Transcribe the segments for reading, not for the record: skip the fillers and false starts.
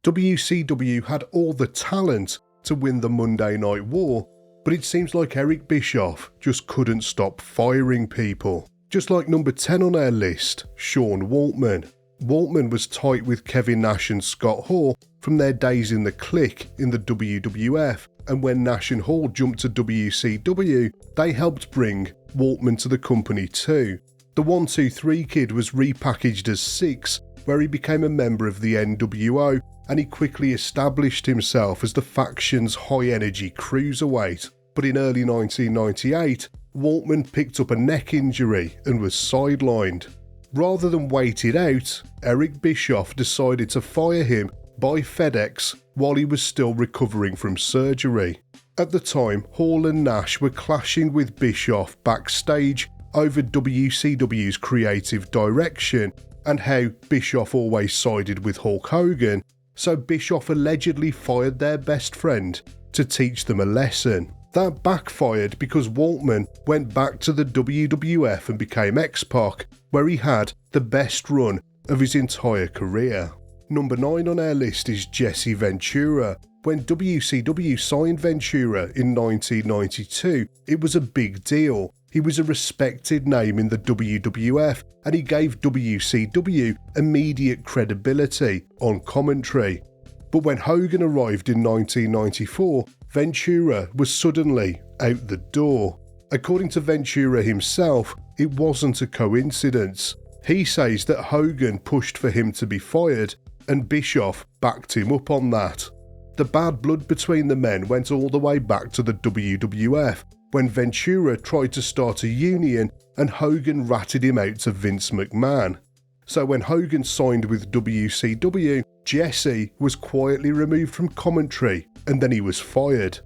WCW had all the talent to win the Monday Night War, but it seems like Eric Bischoff just couldn't stop firing people. Just like number 10 on our list, Shaun Waltman. Waltman was tight with Kevin Nash and Scott Hall from their days in the Clique in the WWF, and when Nash and Hall jumped to WCW, they helped bring Waltman to the company too. The 1-2-3 Kid was repackaged as Six, where he became a member of the NWO, and he quickly established himself as the faction's high-energy cruiserweight. But in early 1998, Waltman picked up a neck injury and was sidelined. Rather than wait it out, Eric Bischoff decided to fire him by FedEx while he was still recovering from surgery. At the time, Hall and Nash were clashing with Bischoff backstage over WCW's creative direction and how Bischoff always sided with Hulk Hogan, so Bischoff allegedly fired their best friend to teach them a lesson. That backfired because Waltman went back to the WWF and became X-Pac, where he had the best run of his entire career. Number 9 on our list is Jesse Ventura. When WCW signed Ventura in 1992, it was a big deal. He was a respected name in the WWF, and he gave WCW immediate credibility on commentary. But when Hogan arrived in 1994, Ventura was suddenly out the door. According to Ventura himself, it wasn't a coincidence. He says that Hogan pushed for him to be fired, and Bischoff backed him up on that. The bad blood between the men went all the way back to the WWF, when Ventura tried to start a union and Hogan ratted him out to Vince McMahon. So when Hogan signed with WCW, Jesse was quietly removed from commentary and then he was fired.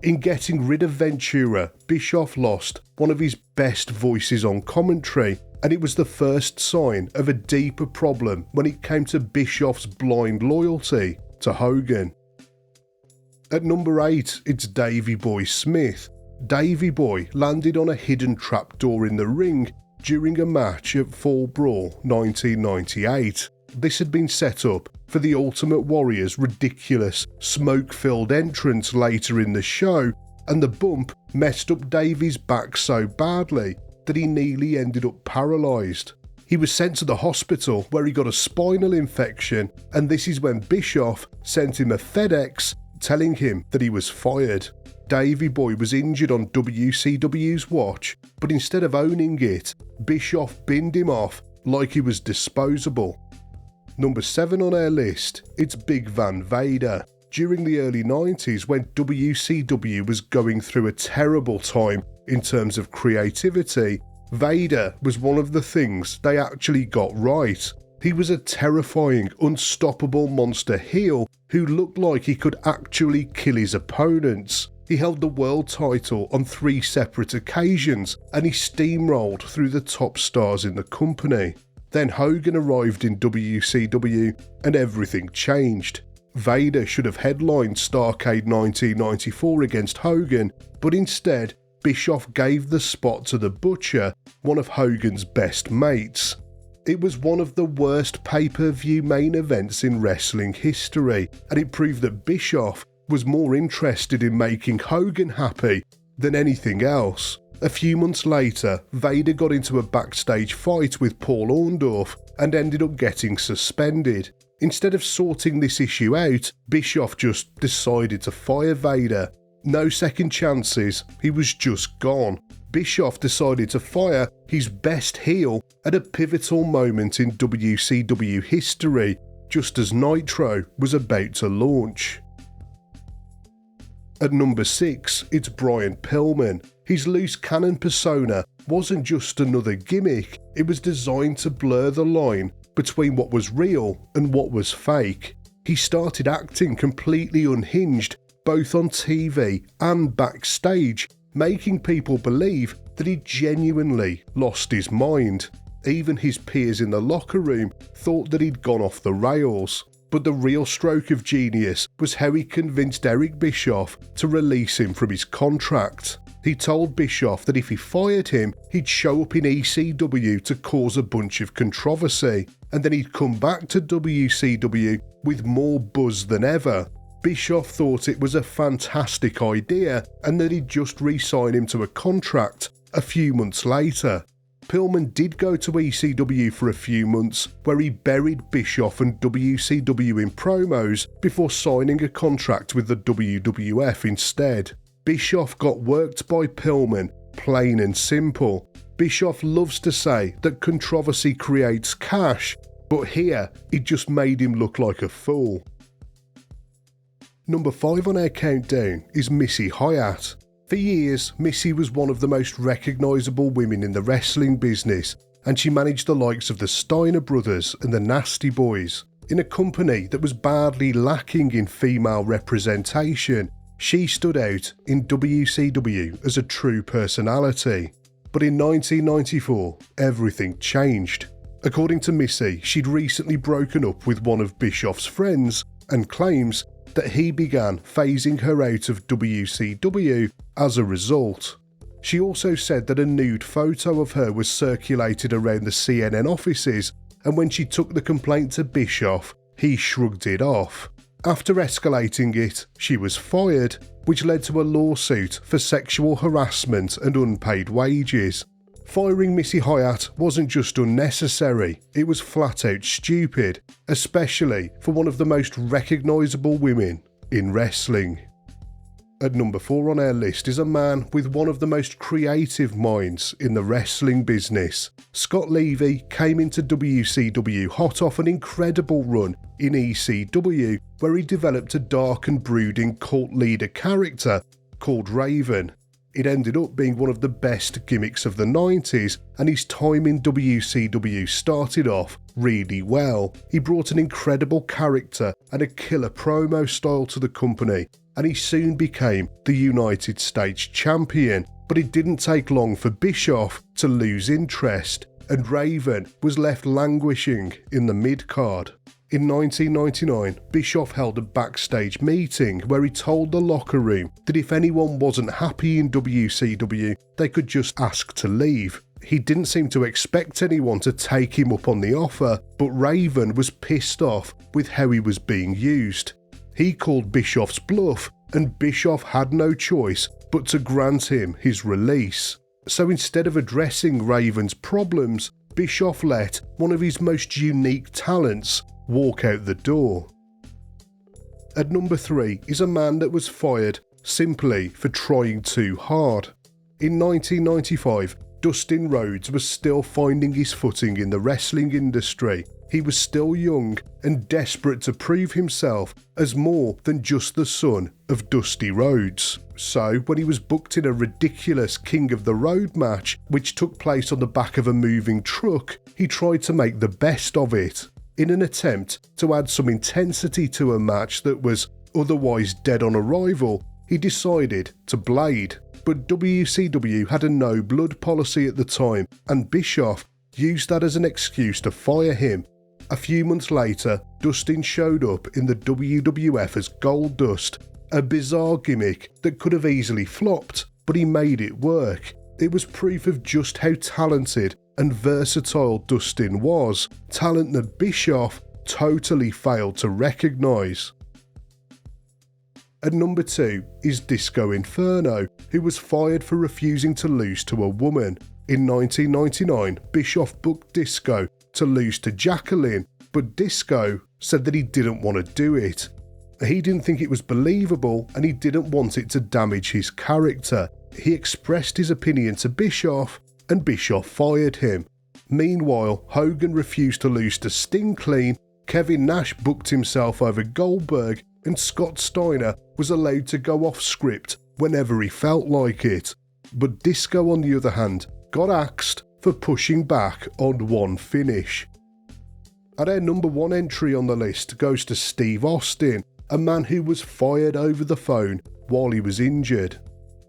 In getting rid of Ventura, Bischoff lost one of his best voices on commentary, and it was the first sign of a deeper problem when it came to Bischoff's blind loyalty to Hogan. At number 8, it's Davy Boy Smith. Davy Boy landed on a hidden trapdoor in the ring during a match at Fall Brawl 1998. This had been set up for the Ultimate Warrior's ridiculous smoke-filled entrance later in the show, and the bump messed up Davy's back so badly that he nearly ended up paralysed. He was sent to the hospital where he got a spinal infection, and this is when Bischoff sent him a FedEx telling him that he was fired. Davy Boy was injured on WCW's watch, but instead of owning it, Bischoff binned him off like he was disposable. Number 7 on our list, it's Big Van Vader. During the early 90s, when WCW was going through a terrible time in terms of creativity, Vader was one of the things they actually got right. He was a terrifying, unstoppable monster heel who looked like he could actually kill his opponents. He held the world title on 3 separate occasions, and he steamrolled through the top stars in the company. Then Hogan arrived in WCW and everything changed. Vader should have headlined Starrcade 1994 against Hogan, but instead Bischoff gave the spot to the Butcher, one of Hogan's best mates. It was one of the worst pay-per-view main events in wrestling history, and it proved that Bischoff was more interested in making Hogan happy than anything else. A few months later, Vader got into a backstage fight with Paul Orndorff and ended up getting suspended. Instead of sorting this issue out, Bischoff just decided to fire Vader. No second chances, he was just gone. Bischoff decided to fire his best heel at a pivotal moment in WCW history, just as Nitro was about to launch. At number 6, it's Brian Pillman. His loose cannon persona wasn't just another gimmick, it was designed to blur the line between what was real and what was fake. He started acting completely unhinged, both on TV and backstage, making people believe that he genuinely lost his mind. Even his peers in the locker room thought that he'd gone off the rails. But the real stroke of genius was how he convinced Eric Bischoff to release him from his contract. He told Bischoff that if he fired him, he'd show up in ECW to cause a bunch of controversy. and then he'd come back to WCW with more buzz than ever. Bischoff thought it was a fantastic idea and that he'd just re-sign him to a contract a few months later. Pillman did go to ECW for a few months, where he buried Bischoff and WCW in promos before signing a contract with the WWF instead. Bischoff got worked by Pillman, plain and simple. Bischoff loves to say that controversy creates cash, but here it just made him look like a fool. Number 5 on our countdown is Missy Hyatt. For years, Missy was one of the most recognisable women in the wrestling business, and she managed the likes of the Steiner brothers and the Nasty Boys. In a company that was badly lacking in female representation, she stood out in WCW as a true personality. But in 1994, everything changed. According to Missy, she'd recently broken up with one of Bischoff's friends and claims that he began phasing her out of WCW as a result. She also said that a nude photo of her was circulated around the CNN offices, and when she took the complaint to Bischoff, he shrugged it off. After escalating it, she was fired, which led to a lawsuit for sexual harassment and unpaid wages. Firing Missy Hyatt wasn't just unnecessary, it was flat out stupid, especially for one of the most recognisable women in wrestling. At number 4 on our list is a man with one of the most creative minds in the wrestling business. Scott Levy came into WCW hot off an incredible run in ECW, where he developed a dark and brooding cult leader character called Raven. It ended up being one of the best gimmicks of the 90s, and his time in WCW started off really well. He brought an incredible character and a killer promo style to the company, and he soon became the United States champion. But it didn't take long for Bischoff to lose interest, and Raven was left languishing in the mid-card. In 1999, Bischoff held a backstage meeting where he told the locker room that if anyone wasn't happy in WCW, they could just ask to leave. He didn't seem to expect anyone to take him up on the offer, but Raven was pissed off with how he was being used. He called Bischoff's bluff, and Bischoff had no choice but to grant him his release. So instead of addressing Raven's problems, Bischoff let one of his most unique talents walk out the door. At number 3 is a man that was fired simply for trying too hard. In 1995, Dustin Rhodes was still finding his footing in the wrestling industry. He was still young and desperate to prove himself as more than just the son of Dusty Rhodes. So, when he was booked in a ridiculous King of the Road match, which took place on the back of a moving truck, he tried to make the best of it. In an attempt to add some intensity to a match that was otherwise dead on arrival, he decided to blade. But WCW had a no-blood policy at the time, and Bischoff used that as an excuse to fire him. A few months later, Dustin showed up in the WWF as Goldust, a bizarre gimmick that could have easily flopped, but he made it work. It was proof of just how talented and versatile Dustin was, talent that Bischoff totally failed to recognise. At number 2 is Disco Inferno, who was fired for refusing to lose to a woman. In 1999, Bischoff booked Disco to lose to Jacqueline, but Disco said that he didn't want to do it. He didn't think it was believable, and he didn't want it to damage his character. He expressed his opinion to Bischoff, and Bischoff fired him. Meanwhile, Hogan refused to lose to Sting clean, Kevin Nash booked himself over Goldberg, and Scott Steiner was allowed to go off script whenever he felt like it. But Disco, on the other hand, got axed for pushing back on one finish. At our number 1 entry on the list goes to Steve Austin, a man who was fired over the phone while he was injured.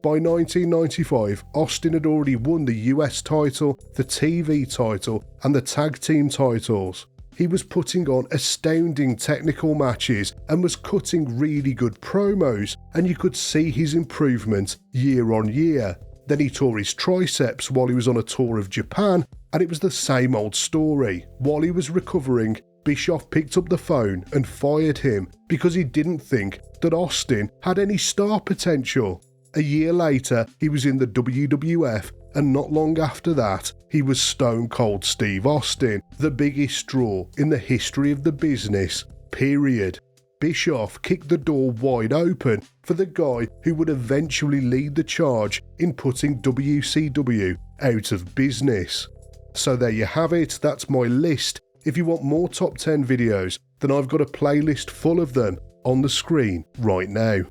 By 1995, Austin had already won the US title, the TV title, and the tag team titles. He was putting on astounding technical matches and was cutting really good promos, and you could see his improvement year on year. Then he tore his triceps while he was on a tour of Japan, And it was the same old story. While he was recovering, Bischoff picked up the phone and fired him because he didn't think that Austin had any star potential. A year later, he was in the WWF, and not long after that, he was Stone Cold Steve Austin, the biggest draw in the history of the business, period. Bischoff kicked the door wide open for the guy who would eventually lead the charge in putting WCW out of business. So there you have it, that's my list. If you want more top 10 videos, then I've got a playlist full of them on the screen right now.